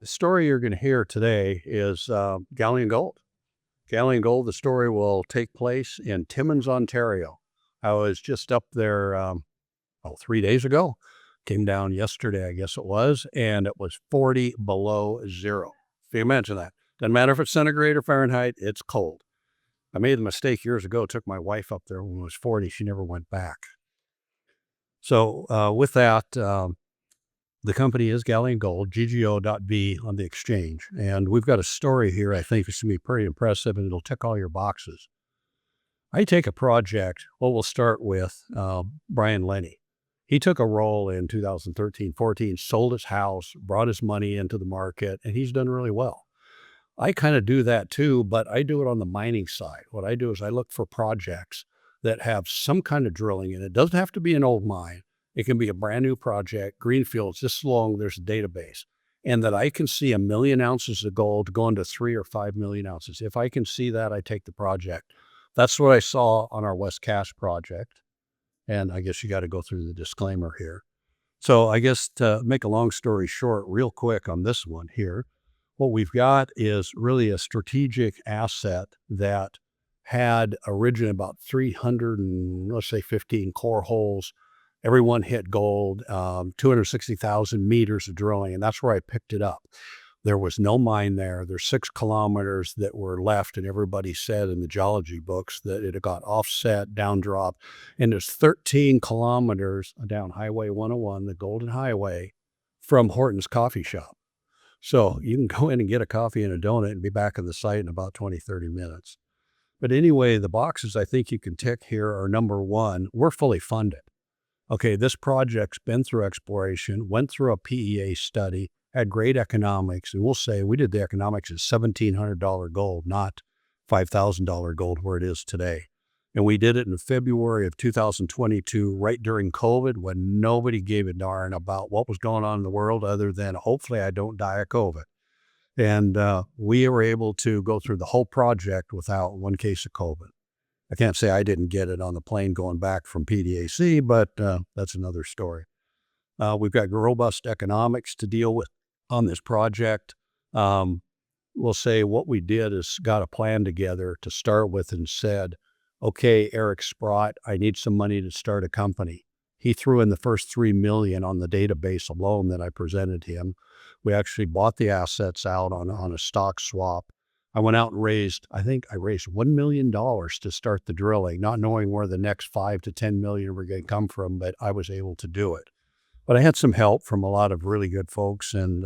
The story you're going to hear today is Galleon Gold. Galleon Gold, the story will take place in Timmins, Ontario. I was just up there 3 days ago. Came down yesterday, I guess it was, and it was 40 below zero. If you imagine that. Doesn't matter if it's centigrade or Fahrenheit, it's cold. I made the mistake years ago, took my wife up there when it was 40. She never went back. So with that, the company is Galleon Gold, GGO.V on the exchange. And we've got a story here I think is going to be pretty impressive, and it'll tick all your boxes. I take a project, we'll start with Brian Lenny. He took a role in 2013-14, sold his house, brought his money into the market, and he's done really well. I kind of do that too, but I do it on the mining side. What I do is I look for projects that have some kind of drilling in it. It doesn't have to be an old mine. It can be a brand new project, greenfields, just as long as there's a database, and that I can see 1 million ounces of gold going to 3 or 5 million ounces. If I can see that, I take the project. That's what I saw on our West Cache project. And I guess you got to go through the disclaimer here. So I guess to make a long story short, real quick on this one here, what we've got is really a strategic asset that had originally about 300 and let's say 15 core holes. Everyone hit gold, 260,000 meters of drilling, and that's where I picked it up. There was no mine there. There's 6 kilometers that were left, and everybody said in the geology books that it had got offset, down drop, and there's 13 kilometers down Highway 101, the Golden Highway, from Horton's coffee shop. So you can go in and get a coffee and a donut and be back at the site in about 20, 30 minutes. But anyway, the boxes I think you can tick here are number one, we're fully funded. Okay, this project's been through exploration, went through a PEA study, had great economics, and we'll say we did the economics at $1,700 gold, not $5,000 gold where it is today. And we did it in February of 2022, right during COVID, when nobody gave a darn about what was going on in the world other than hopefully I don't die of COVID. And we were able to go through the whole project without one case of COVID. I can't say I didn't get it on the plane going back from PDAC, but that's another story. We've got robust economics to deal with on this project. We'll say what we did is got a plan together to start with and said, okay, Eric Sprott, I need some money to start a company. He threw in the first $3 million on the database alone that I presented him. We actually bought the assets out on a stock swap. I went out and raised $1 million to start the drilling, not knowing where the next 5 to 10 million were going to come from, but I was able to do it. But I had some help from a lot of really good folks, and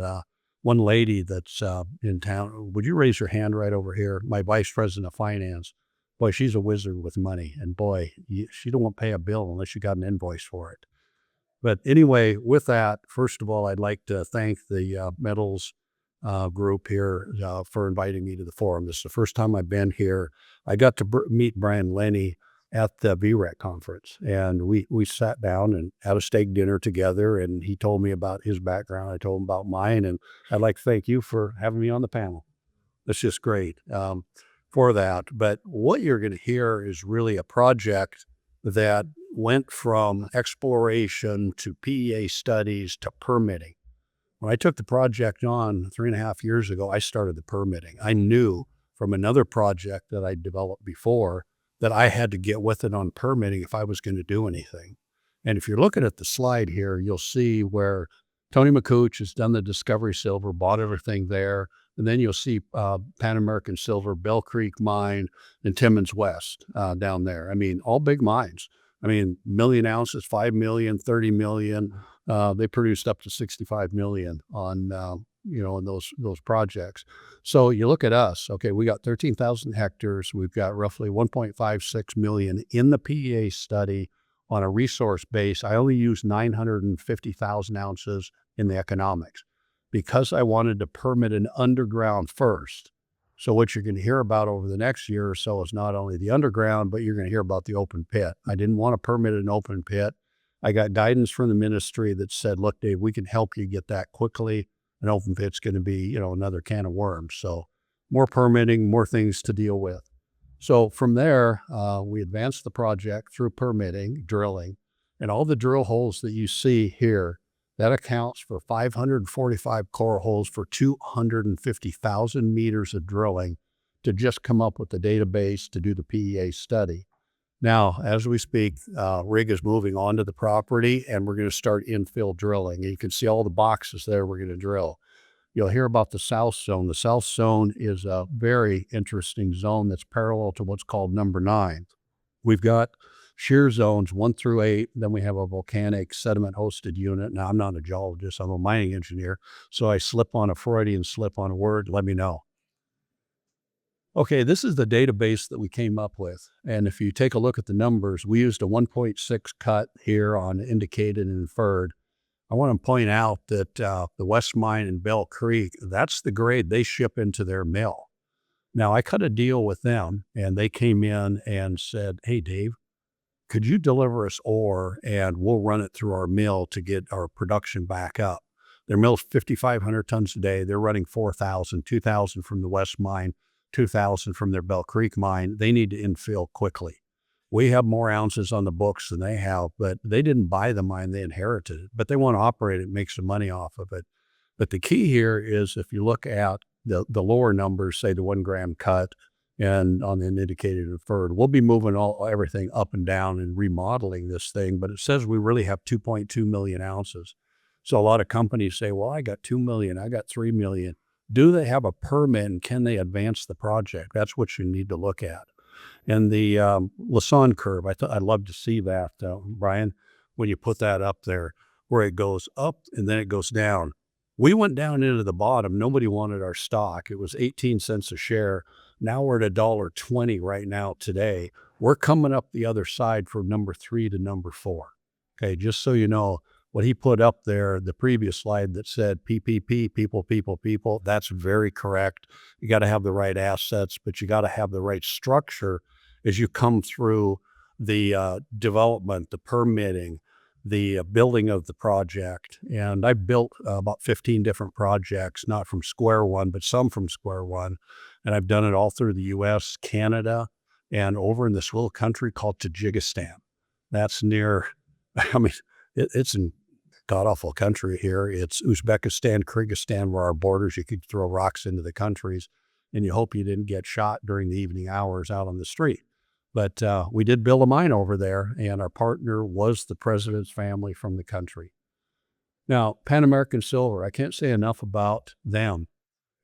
one lady that's in town, would you raise your hand right over here? My vice president of finance. Boy, she's a wizard with money, and boy, she don't want to pay a bill unless you got an invoice for it. But anyway, with that, first of all, I'd like to thank the Metals group here for inviting me to the forum. This is the first time I've been here. I got to meet Brian Lenny at the VREC conference, and we sat down and had a steak dinner together, and he told me about his background. I told him about mine, and I'd like to thank you for having me on the panel. That's just great for that. But what you're going to hear is really a project that went from exploration to PEA studies to permitting. When I took the project on 3.5 years ago, I started the permitting. I knew from another project that I developed before that I had to get with it on permitting if I was going to do anything. And if you're looking at the slide here, you'll see where Tony McCooch has done the Discovery Silver, bought everything there. And then you'll see Pan American Silver, Bell Creek Mine, and Timmins West down there. I mean, all big mines. I mean, 1 million ounces, 5 million, 30 million. They produced up to 65 million on, in those projects. So you look at us, okay, we got 13,000 hectares. We've got roughly 1.56 million in the PEA study on a resource base. I only used 950,000 ounces in the economics because I wanted to permit an underground first. So what you're going to hear about over the next year or so is not only the underground, but you're going to hear about the open pit. I didn't want to permit an open pit. I got guidance from the ministry that said, look, Dave, we can help you get that quickly. An open pit's going to be, another can of worms. So more permitting, more things to deal with. So from there, we advanced the project through permitting, drilling, and all the drill holes that you see here That accounts for 545 core holes for 250,000 meters of drilling to just come up with the database to do the PEA study. Now, as we speak, rig is moving onto the property, and we're going to start infill drilling. And you can see all the boxes there we're going to drill. You'll hear about the South Zone. The South Zone is a very interesting zone that's parallel to what's called number 9. We've got shear zones 1 through 8. Then we have a volcanic sediment-hosted unit. Now, I'm not a geologist. I'm a mining engineer. So I slip on a Freudian slip on a word. Let me know. Okay, this is the database that we came up with. And if you take a look at the numbers, we used a 1.6 cut here on indicated and inferred. I want to point out that the West Mine and Bell Creek, that's the grade they ship into their mill. Now, I cut a deal with them, and they came in and said, hey, Dave, could you deliver us ore, and we'll run it through our mill to get our production back up. Their mill's 5,500 tons a day. They're running 4,000, 2,000 from the West Mine, 2,000 from their Bell Creek mine. They need to infill quickly. We have more ounces on the books than they have, but they didn't buy the mine, they inherited it. But they want to operate it, make some money off of it. But the key here is if you look at the lower numbers, say the 1 gram cut, and on the indicated and inferred, we'll be moving everything up and down and remodeling this thing. But it says we really have 2.2 million ounces. So a lot of companies say, well, I got 2 million, I got 3 million. Do they have a permit, and can they advance the project? That's what you need to look at. And the Lassonde curve, I'd love to see that, Brian, when you put that up there, where it goes up and then it goes down. We went down into the bottom. Nobody wanted our stock. It was 18 cents a share. Now we're at $1.20 right now today. We're coming up the other side from number 3 to number 4. Okay, just so you know, what he put up there, the previous slide that said PPP, people, that's very correct. You got to have the right assets, but you got to have the right structure as you come through the development, the permitting, the building of the project. And I built about 15 different projects, not from square one, but some from square one. And I've done it all through the US, Canada, and over in this little country called Tajikistan. That's near, it's in god-awful country here. It's Uzbekistan, Kyrgyzstan were our borders. You could throw rocks into the countries, and you hope you didn't get shot during the evening hours out on the street. But we did build a mine over there, and our partner was the president's family from the country. Now, Pan American Silver, I can't say enough about them.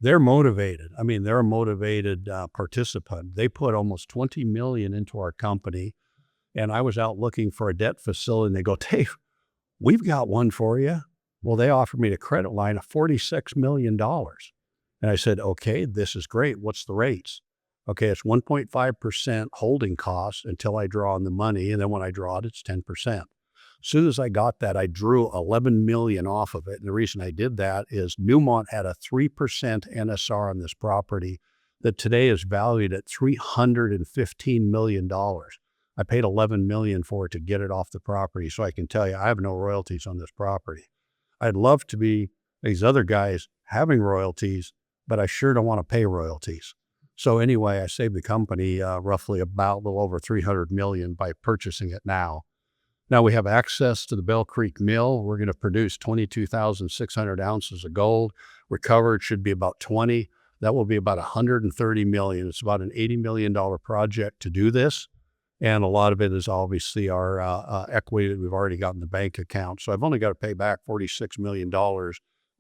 They're motivated. They're a motivated participant. They put almost $20 million into our company, and I was out looking for a debt facility, and they go, Dave, we've got one for you. Well, they offered me a credit line of $46 million. And I said, okay, this is great. What's the rates? Okay, it's 1.5% holding costs until I draw on the money. And then when I draw it, it's 10%. As soon as I got that, I drew $11 million off of it. And the reason I did that is Newmont had a 3% NSR on this property that today is valued at $315 million. I paid $11 million for it to get it off the property. So I can tell you, I have no royalties on this property. I'd love to be these other guys having royalties, but I sure don't want to pay royalties. So anyway, I saved the company roughly about a little over $300 million by purchasing it now. Now we have access to the Bell Creek Mill. We're going to produce 22,600 ounces of gold. Recovered should be about 20. That will be about $130 million. It's about an $80 million project to do this. And a lot of it is obviously our equity that we've already got in the bank account. So I've only got to pay back $46 million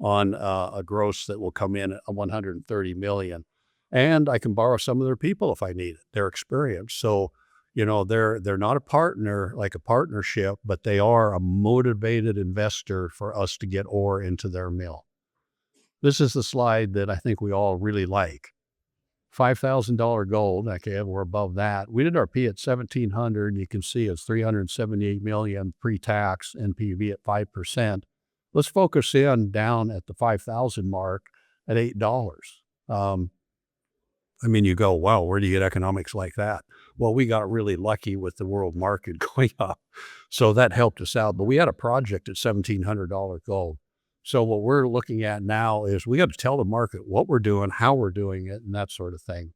on a gross that will come in at $130 million. And I can borrow some of their people if I need it, their experience. So, they're not a partner, like a partnership, but they are a motivated investor for us to get ore into their mill. This is the slide that I think we all really like. $5,000 gold. Okay, we're above that. We did our P at 1,700. You can see it's $378 million pre-tax, NPV at 5%. Let's focus in down at the 5,000 mark at $8. You go, wow, where do you get economics like that? Well, we got really lucky with the world market going up. So that helped us out. But we had a project at $1,700 gold. So what we're looking at now is we got to tell the market what we're doing, how we're doing it, and that sort of thing.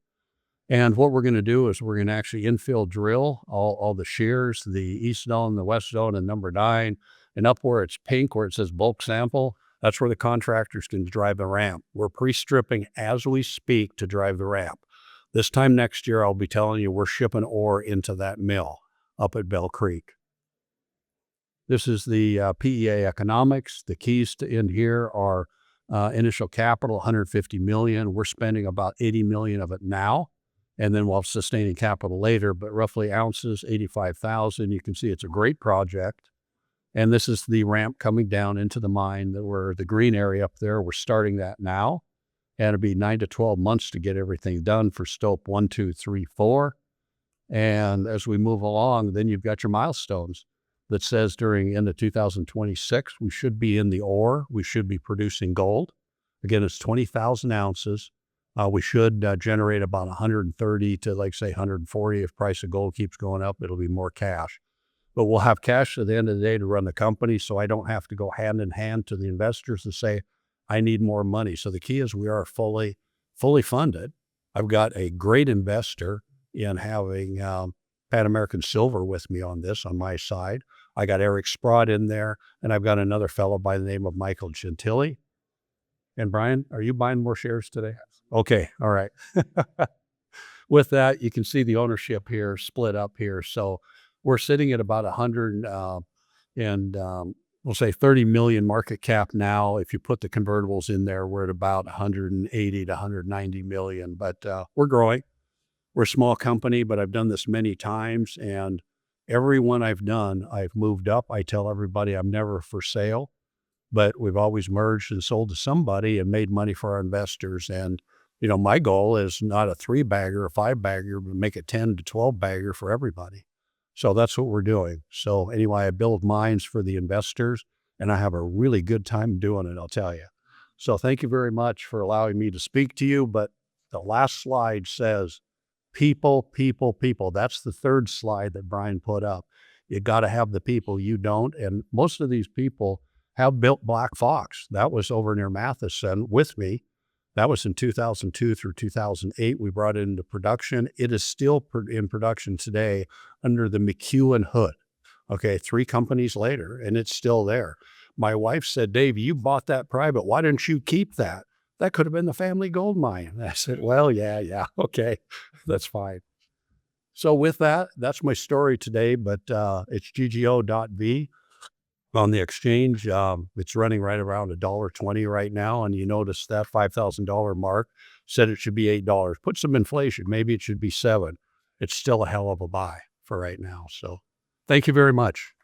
And what we're going to do is we're going to actually infill drill all the shears, the east zone, the west zone, and number 9. And up where it's pink, where it says bulk sample, that's where the contractors can drive the ramp. We're pre-stripping as we speak to drive the ramp. This time next year, I'll be telling you we're shipping ore into that mill up at Bell Creek. This is the PEA economics. The keys to in here are initial capital, $150 million. We're spending about $80 million of it now, and then we'll have sustaining capital later, but roughly ounces, 85,000. You can see it's a great project. And this is the ramp coming down into the mine, where the green area up there. We're starting that now. And it'll be 9 to 12 months to get everything done for stope 1, 2, 3, 4. And as we move along, then you've got your milestones that says during end of 2026, we should be in the ore. We should be producing gold. Again, it's 20,000 ounces. We should generate about 130 to, like, say, 140. If price of gold keeps going up, it'll be more cash. But we'll have cash at the end of the day to run the company, so I don't have to go hand in hand to the investors to say, I need more money. So the key is we are fully funded. I've got a great investor in having Pan American Silver with me on this, on my side. I got Eric Sprott in there, and I've got another fellow by the name of Michael Gentili. And Brian, are you buying more shares today? Okay, all right. With that, you can see the ownership here split up here. So we're sitting at about 100 we'll say 30 million market cap now. If you put the convertibles in there, we're at about 180 to 190 million, but we're growing. We're a small company, but I've done this many times, and everyone I've done, I've moved up. I tell everybody I'm never for sale, but we've always merged and sold to somebody and made money for our investors. And, you know, my goal is not a 3-bagger, a 5-bagger, but make a 10 to 12-bagger for everybody. So that's what we're doing. So anyway, I build mines for the investors, and I have a really good time doing it, I'll tell you. So thank you very much for allowing me to speak to you. But the last slide says, people, people, people. That's the third slide that Brian put up. You got to have the people. You don't. And most of these people have built Black Fox. That was over near Matheson with me. That was in 2002 through 2008. We brought it into production. It is still in production today under the McEwen hood. Okay, 3 companies later, and it's still there. My wife said, Dave, you bought that private. Why didn't you keep that? That could have been the family gold mine. And I said, well, yeah, okay, that's fine. So with that, that's my story today, but it's GGO.V. on the exchange. It's running right around $1.20 right now. And you notice that $5,000 mark said it should be $8. Put some inflation. Maybe it should be $7. It's still a hell of a buy for right now. So thank you very much.